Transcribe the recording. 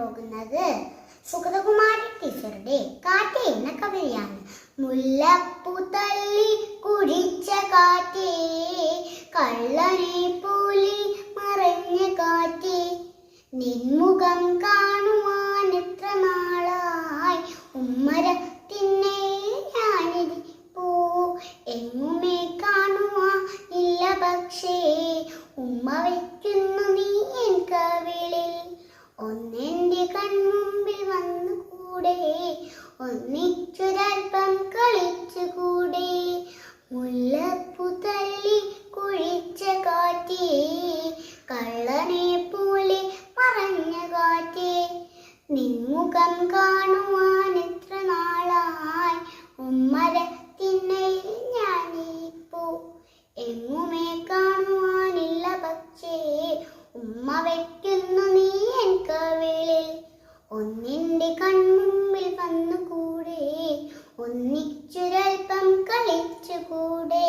പോകുന്നത് സുഗതകുമാരി ടീച്ചറുടെ കാറ്റ് എന്ന കവിതയാണ്. മുല്ലപ്പൂ തല്ലി കുടിച്ച കാറ്റേ, കള്ളനെ പോലെ മറഞ്ഞ കാറ്റേ, നിൻമുഖം കാണുവാൻ എത്ര നാളായി, ഉമ്മരത്തിന്നെ ഞാനിരിപ്പൂ, എങ്ങുമേ കാണുവാൻ ഇല്ല പക്ഷേ, ഉമ്മ വയ്ക്കുന്നു നീ എൻ കവിളിൽ, ഒന്നെന്റെ കൺമുമ്പിൽ വന്നുകൂടെ, ഒന്നിച്ചൊരൽപ്പം കളിച്ചുകൂടെ. മുല്ലപ്പൂ തല്ലി കുഴിച്ച കാറ്റേ, കള്ളനെ പോലെ മറഞ്ഞ കാറ്റേ, നിൻമുഖം കാണുവാൻ എത്ര നാളായി, ഉമ്മരത്തിന്നെ ഞാനിരിപ്പൂ, എങ്ങുമേ കാണുവാനില്ല പക്ഷേ, ഉമ്മ വയ്ക്കുന്നു നീ എൻ കവിളിൽ, ഒന്നിന്റെ കൺമുമ്പിൽ വന്നുകൂടെ, ഒന്നിച്ചൊരൽപ്പം കളിച്ചുകൂടെ.